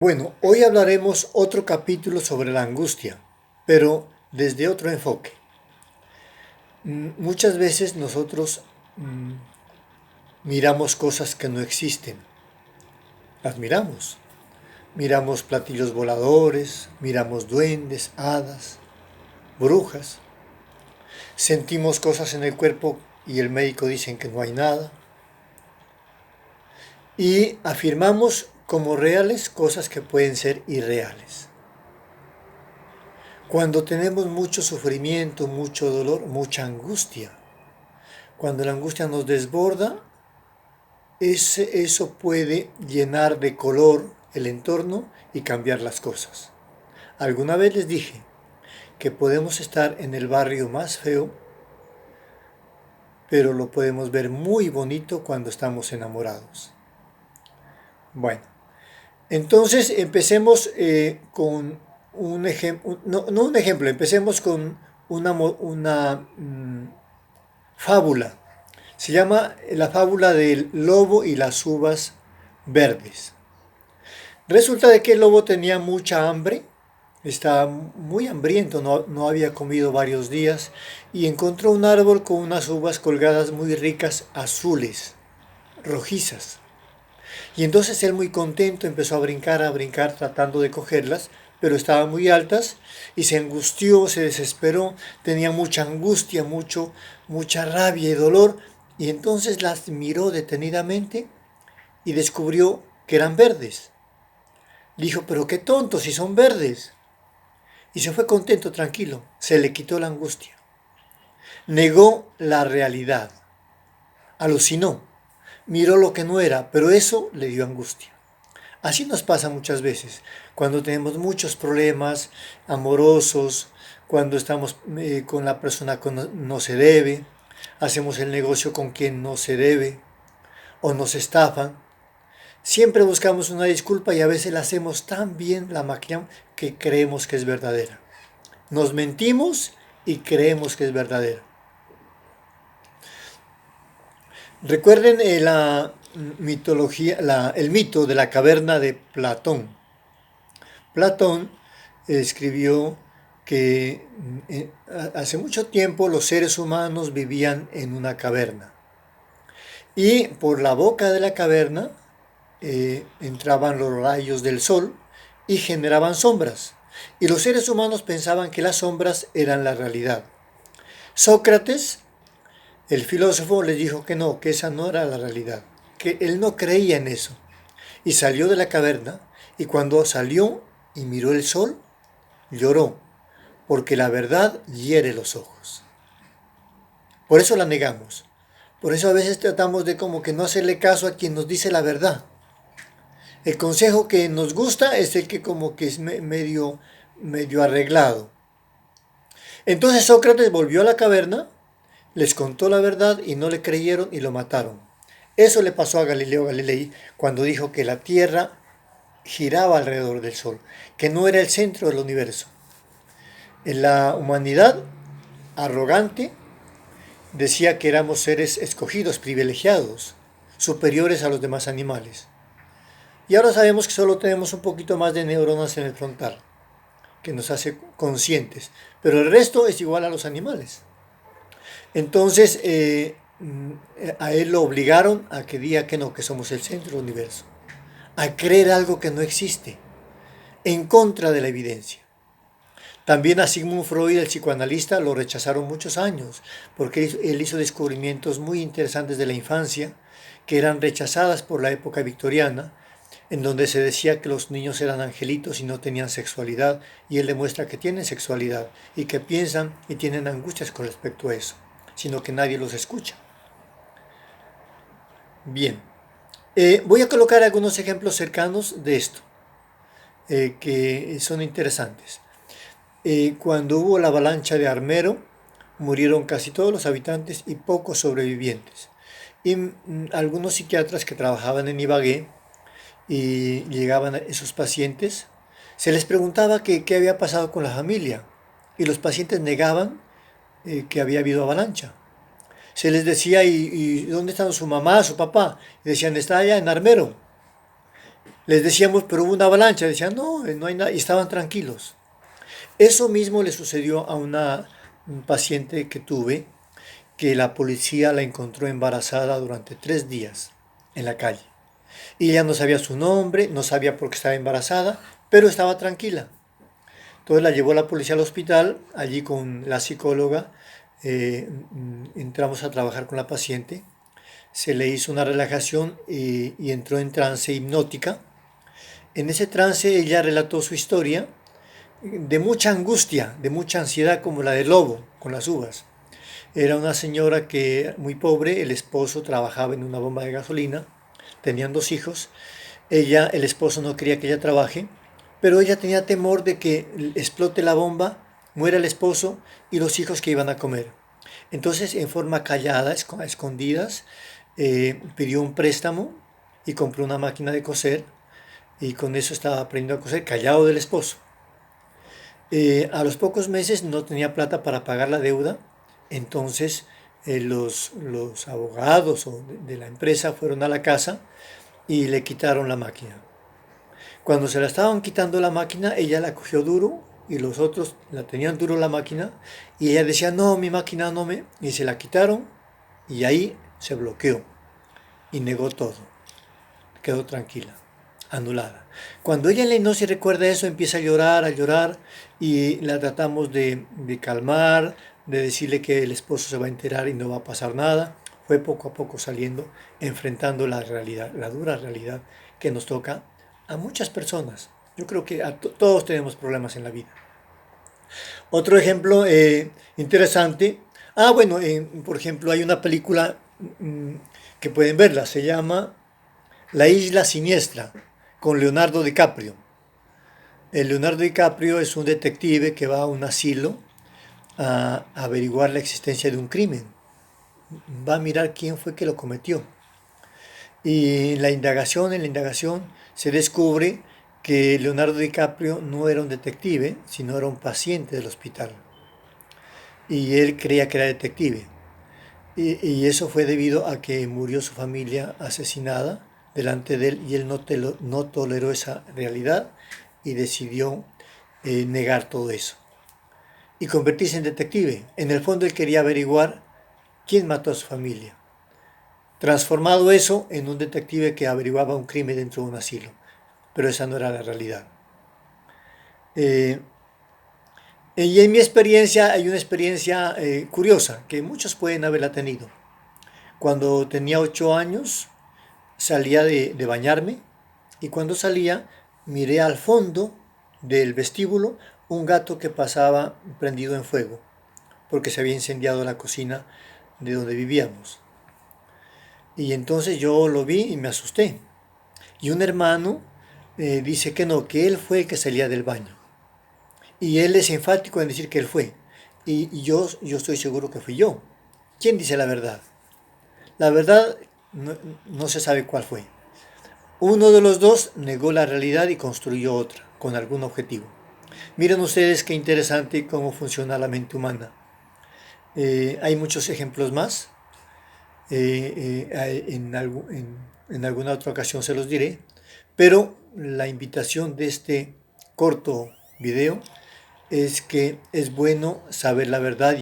Bueno, hoy hablaremos otro capítulo sobre la angustia, pero desde otro enfoque. Muchas veces nosotros miramos cosas que no existen. Las miramos. Miramos platillos voladores, miramos duendes, hadas, brujas. Sentimos cosas en el cuerpo y el médico dice que no hay nada. Y afirmamos como reales cosas que pueden ser irreales. Cuando tenemos mucho sufrimiento, mucho dolor, mucha angustia, cuando la angustia nos desborda, eso puede llenar de color el entorno y cambiar las cosas. Alguna vez les dije que podemos estar en el barrio más feo, pero lo podemos ver muy bonito cuando estamos enamorados. Bueno, entonces empecemos con un ejemplo, no un ejemplo, empecemos con una fábula. Se llama la fábula del lobo y las uvas verdes. Resulta de que el lobo tenía mucha hambre, estaba muy hambriento, no había comido varios días y encontró un árbol con unas uvas colgadas muy ricas, azules, rojizas. Y entonces él muy contento empezó a brincar tratando de cogerlas, pero estaban muy altas y se angustió, se desesperó, tenía mucha angustia, mucha rabia y dolor y entonces las miró detenidamente y descubrió que eran verdes. Dijo, pero qué tonto si son verdes. Y se fue contento, tranquilo, se le quitó la angustia. Negó la realidad, alucinó, miró lo que no era, pero eso le dio angustia. Así nos pasa muchas veces, cuando tenemos muchos problemas amorosos, cuando estamos con la persona que no se debe, hacemos el negocio con quien no se debe o nos estafan. Siempre buscamos una disculpa y a veces la hacemos tan bien, la maquillamos, que creemos que es verdadera. Nos mentimos y creemos que es verdadera. Recuerden la mitología, el mito de la caverna de Platón. Platón escribió que hace mucho tiempo los seres humanos vivían en una caverna y por la boca de la caverna entraban los rayos del sol y generaban sombras y los seres humanos pensaban que las sombras eran la realidad. Sócrates, el filósofo, les dijo que no, que esa no era la realidad, que él no creía en eso y salió de la caverna y cuando salió y miró el sol, lloró, porque la verdad hiere los ojos. Por eso la negamos. Por eso a veces tratamos de como que no hacerle caso a quien nos dice la verdad. El consejo que nos gusta es el que como que es medio arreglado. Entonces Sócrates volvió a la caverna, les contó la verdad y no le creyeron y lo mataron. Eso le pasó a Galileo Galilei cuando dijo que la Tierra giraba alrededor del Sol, que no era el centro del universo. En la humanidad arrogante decía que éramos seres escogidos, privilegiados, superiores a los demás animales. Y ahora sabemos que solo tenemos un poquito más de neuronas en el frontal, que nos hace conscientes, pero el resto es igual a los animales. Entonces, a él lo obligaron a que diga que no, que somos el centro del universo, a creer algo que no existe, en contra de la evidencia. También a Sigmund Freud, el psicoanalista, lo rechazaron muchos años, porque él hizo descubrimientos muy interesantes de la infancia, que eran rechazadas por la época victoriana, en donde se decía que los niños eran angelitos y no tenían sexualidad, y él demuestra que tienen sexualidad y que piensan y tienen angustias con respecto a eso, sino que nadie los escucha. Bien, voy a colocar algunos ejemplos cercanos de esto, que son interesantes. Cuando hubo la avalancha de Armero, murieron casi todos los habitantes y pocos sobrevivientes. Y algunos psiquiatras que trabajaban en Ibagué y llegaban a esos pacientes, se les preguntaba qué había pasado con la familia y los pacientes negaban que había habido avalancha. Se les decía, ¿y dónde están su mamá, su papá? Y decían, está allá en Armero. Les decíamos, pero hubo una avalancha. Decían, no, no hay nada. Y estaban tranquilos. Eso mismo le sucedió a una paciente que tuve, que la policía la encontró embarazada durante 3 días en la calle. Y ella no sabía su nombre, no sabía por qué estaba embarazada, pero estaba tranquila. Entonces la llevó la policía al hospital, allí con la psicóloga, entramos a trabajar con la paciente, se le hizo una relajación y entró en trance hipnótica. En ese trance ella relató su historia de mucha angustia, de mucha ansiedad, como la del lobo con las uvas. Era una señora que muy pobre, el esposo trabajaba en una bomba de gasolina, tenían 2 hijos, el esposo no quería que ella trabaje, pero ella tenía temor de que explote la bomba, muera el esposo y los hijos que iban a comer. Entonces, en forma callada, a escondidas, pidió un préstamo y compró una máquina de coser y con eso estaba aprendiendo a coser, callado del esposo. A los pocos meses no tenía plata para pagar la deuda, entonces los abogados de la empresa fueron a la casa y le quitaron la máquina. Cuando se la estaban quitando la máquina, ella la cogió duro y los otros la tenían duro la máquina y ella decía, no, mi máquina no me... Y se la quitaron y ahí se bloqueó y negó todo. Quedó tranquila, anulada. Cuando ella en la hipnosis recuerda eso, empieza a llorar y la tratamos de calmar, de decirle que el esposo se va a enterar y no va a pasar nada. Fue poco a poco saliendo, enfrentando la realidad, la dura realidad que nos toca a muchas personas. Yo creo que todos tenemos problemas en la vida. Otro ejemplo interesante. Bueno, por ejemplo, hay una película mm, que pueden verla, se llama La Isla Siniestra, con Leonardo DiCaprio. El Leonardo DiCaprio es un detective que va a un asilo a averiguar la existencia de un crimen. Va a mirar quién fue que lo cometió. Y en la indagación se descubre que Leonardo DiCaprio no era un detective, sino era un paciente del hospital. Y él creía que era detective. Y eso fue debido a que murió su familia asesinada delante de él y él no toleró esa realidad y decidió negar todo eso y convertirse en detective. En el fondo él quería averiguar quién mató a su familia. Transformado eso en un detective que averiguaba un crimen dentro de un asilo. Pero esa no era la realidad. Eh, y en mi experiencia hay una experiencia curiosa que muchos pueden haberla tenido. Cuando tenía 8 años salía de bañarme y cuando salía miré al fondo del vestíbulo un gato que pasaba prendido en fuego porque se había incendiado la cocina de donde vivíamos. Y entonces yo lo vi y me asusté. Y un hermano dice que no, que él fue el que salía del baño. Y él es enfático en decir que él fue. Y yo estoy seguro que fui yo. ¿Quién dice la verdad? La verdad no se sabe cuál fue. Uno de los dos negó la realidad y construyó otra, con algún objetivo. Miren ustedes qué interesante cómo funciona la mente humana. Hay muchos ejemplos más. En alguna otra ocasión se los diré. Pero la invitación de este corto video es que es bueno saber la verdad.